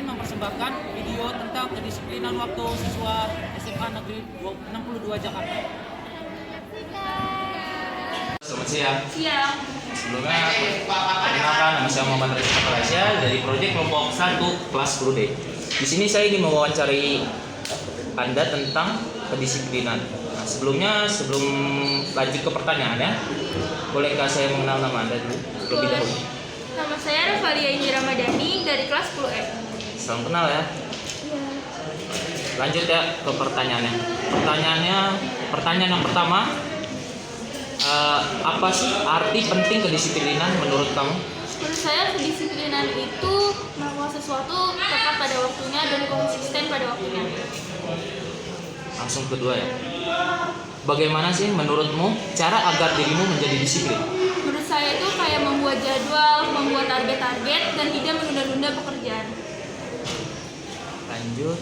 mempersembahkan video tentang kedisiplinan waktu siswa SMA Negeri 62 Jakarta. Selamat siang. Siang. Sebelumnya, perkenalkan nama saya Muhammad Rizky Malaysia dari proyek kelompok 1 kelas 10D. Di sini saya ingin mewawancari Anda tentang kedisiplinan. Nah, sebelum lanjut ke pertanyaannya, bolehkah saya mengenal nama Anda dulu terlebih dahulu? Nama saya Revalia Indi Ramadhani dari kelas 10E. Salam kenal ya. Iya. Lanjut ya ke pertanyaannya. Pertanyaan yang pertama, apa sih arti penting kedisiplinan menurut kamu? Menurut saya kedisiplinan itu melakukan sesuatu tepat pada waktunya dan konsisten pada waktunya. Langsung kedua ya. Bagaimana sih menurutmu cara agar dirimu menjadi disiplin? Menurut saya itu kayak membuat jadwal, membuat target-target dan tidak menunda-nunda pekerjaan. Lanjut.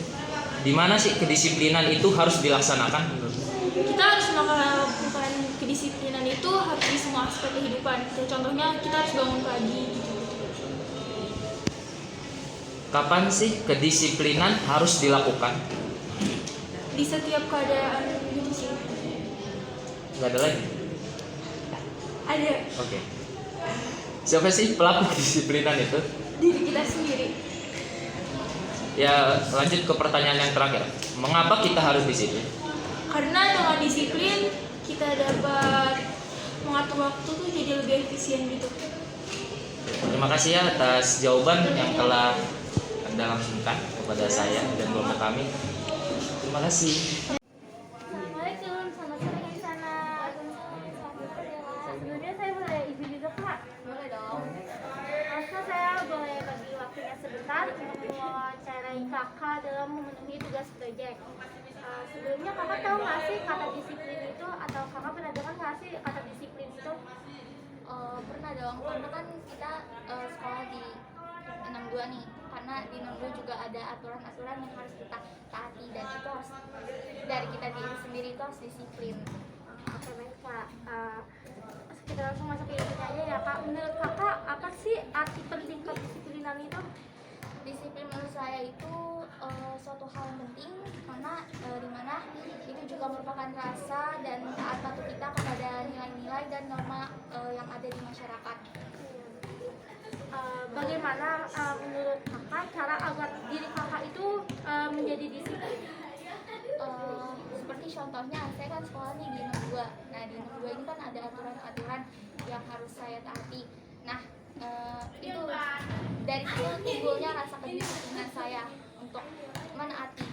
Di mana sih kedisiplinan itu harus dilaksanakan menurutmu? Kita harus melakukan kedisiplinan itu harus di semua aspek kehidupan. Contohnya kita harus bangun pagi. Kapan sih kedisiplinan harus dilakukan? Di setiap keadaan gitu sih. Nggak ada lagi? Ada Oke. Siapa sih pelaku kedisiplinan itu? diri kita sendiri. Ya, lanjut ke pertanyaan yang terakhir. Mengapa kita harus disiplin? Karena dengan disiplin kita dapat mengatur waktu tuh jadi lebih efisien gitu. Terima kasih ya atas jawaban yang telah Anda langsungkan kepada saya dan kelompok kami. Terima kasih. Assalamualaikum, selamat sore di sana. Sebelumnya saya boleh izin juga Kak? Boleh dong. Masa saya boleh bagi waktunya sebentar untuk mewawancarai kakak dalam memenuhi tugas proyek. Sebelumnya kakak tahu nggak sih kata disiplin itu, atau kakak pernah dengar nggak sih kata disiplin itu? Pernah dong, karena kan kita sekolah di 62 nih, karena di 62 juga ada aturan-aturan yang harus kita taati, dan itu harus dari kita diri sendiri itu harus disiplin. Oke baik Kak. Kita langsung masuk ke intinya aja ya Kak. Menurut kakak apa sih arti penting kedisiplinan itu? Disiplin menurut saya itu suatu hal yang penting, karena dimana itu juga merupakan rasa dan taat patuh kita kepada nilai-nilai dan norma yang ada di masyarakat. Bagaimana menurut kakak cara agar diri kakak itu menjadi disiplin? Seperti contohnya, saya kan sekolah nih di 62. Nah, di 62 ini kan ada aturan-aturan yang harus saya taati. Nah, itu dari situ timbulnya rasa kedisiplinan saya untuk menaati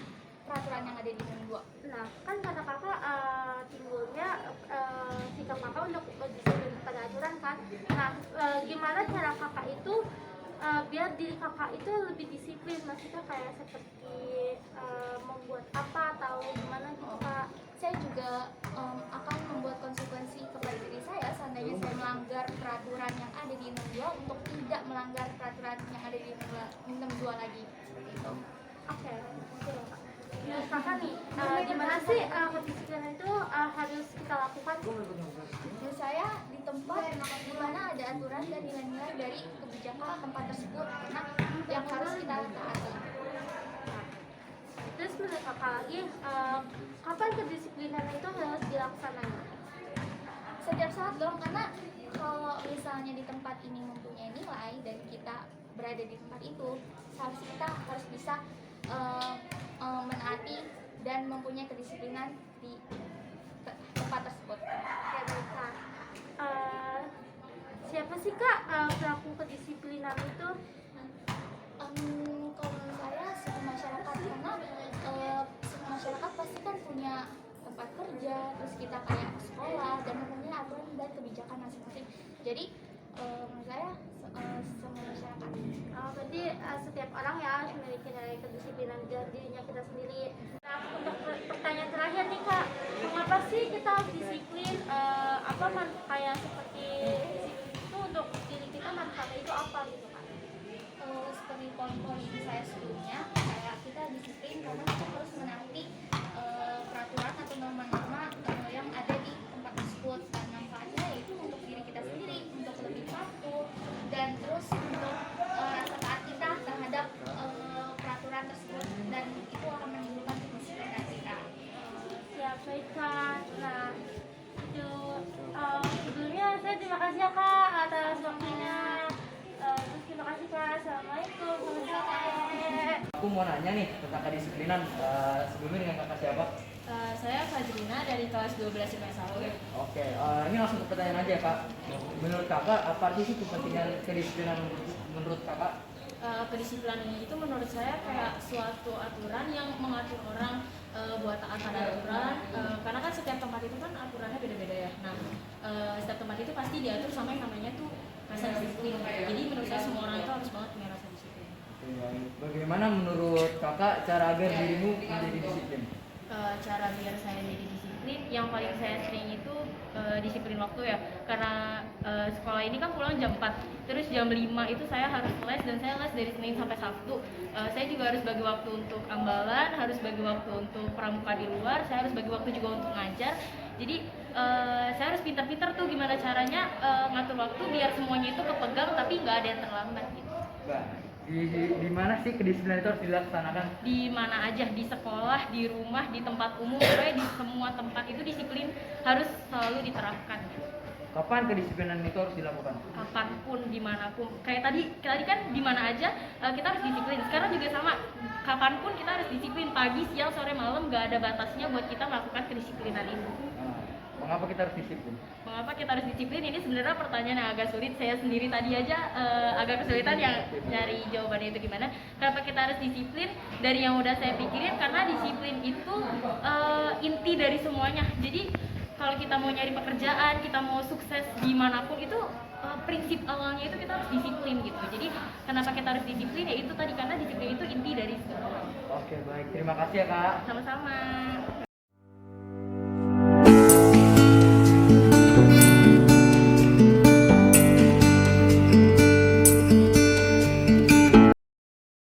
peraturan yang ada di 62. Nah, kan kata kakak timbulnya sikap kakak untuk disiplin pada aturan kan. Nah, gimana cara kakak itu biar diri kakak itu lebih disiplin? Maksudnya kayak seperti membuat apa atau gimana gitu Kak? Saya juga akan membuat konsekuensi kepada diri saya seandainya saya melanggar peraturan yang ada di 62 untuk tidak melanggar peraturan yang ada di 62 lagi. Seperti itu. Oke, Kak. Menurut kakak nih, gimana sih kedisiplinan itu harus kita lakukan? Menurut saya di tempat di mana ada aturan dan nilai-nilai dari kebijakan tempat tersebut, karena yang harus kita taati. Terus menurut kakak lagi, kapan kedisiplinan itu harus dilaksanakan? Setiap saat dong, karena kalau misalnya di tempat ini mempunyai nilai dan kita berada di tempat itu, seharusnya kita harus bisa menaati dan mempunyai kedisiplinan di tempat tersebut. Oke, baik Kak. Siapa sih Kak pelaku kedisiplinan itu? Kalau menurut saya semua masyarakat, karena semua masyarakat pasti kan punya tempat kerja, terus kita kayak sekolah dan mempunyai aturan dan kebijakan masing-masing. Jadi menurut saya semua masyarakat. Berarti setiap orang ya harus memiliki nilai kedisiplinan dari dirinya kita sendiri. Nah, untuk pertanyaan terakhir nih Kak, mengapa sih kita harus disiplin? Kayak seperti disiplin itu untuk diri kita, manfaatnya itu apa gitu Kak? Seperti poin-poin saya sebelumnya, kayak kita disiplin karena kita harus menaati peraturan atau norma-norma yang ada di tempat tersebut, dan manfaatnya itu untuk diri kita sendiri, untuk lebih patuh, dan terus untuk rasa taat kita terhadap peraturan aku mau nanya nih tentang kedisiplinan. Sebelumnya dengan kakak siapa? Saya Fajrina dari kelas 12 IPS 1. Oke, ini langsung ke pertanyaan aja kak. Menurut kakak apa sih kepentingan kedisiplinan menurut kakak? Kedisiplinan itu menurut saya kayak suatu aturan yang mengatur orang buat taat pada aturan, karena kan setiap tempat itu kan aturannya beda-beda ya. Nah, setiap tempat itu pasti diatur sama yang namanya tuh rasa disiplin. Jadi menurut saya semua orang itu harus banget punya rasa disiplin. Oke, baik. Bagaimana menurut kakak cara agar dirimu menjadi disiplin? Cara biar saya jadi disiplin, yang paling saya sering itu disiplin waktu ya, karena sekolah ini kan pulang jam 4, terus jam 5 itu saya harus les, dan saya les dari Senin sampai Sabtu. Saya juga harus bagi waktu untuk ambalan, harus bagi waktu untuk pramuka di luar, saya harus bagi waktu juga untuk ngajar. Jadi saya harus pintar-pintar tuh gimana caranya ngatur waktu biar semuanya itu kepegang tapi nggak ada yang terlambat gitu. Mbak, di mana sih kedisiplinan itu harus dilaksanakan? Di mana aja, di sekolah, di rumah, di tempat umum, pokoknya di semua tempat itu disiplin harus selalu diterapkan. Kapan kedisiplinan itu harus dilakukan? Kapanpun, dimanapun. Kayak tadi kan di mana aja kita harus disiplin. Sekarang juga sama, kapanpun kita harus disiplin, pagi, siang, sore, malam, gak ada batasnya buat kita melakukan kedisiplinan itu. Mengapa kita harus disiplin? Mengapa kita harus disiplin? Ini sebenarnya pertanyaan yang agak sulit. Saya sendiri tadi aja agak kesulitan yang nyari jawabannya itu gimana. Kenapa kita harus disiplin? Dari yang udah saya pikirin, karena disiplin itu inti dari semuanya. Jadi kalau kita mau nyari pekerjaan, kita mau sukses dimanapun itu prinsip awalnya itu kita harus disiplin gitu. Jadi kenapa kita harus disiplin? Ya itu tadi, karena disiplin itu inti dari segala. Oke, baik. Terima kasih ya kak. Sama-sama.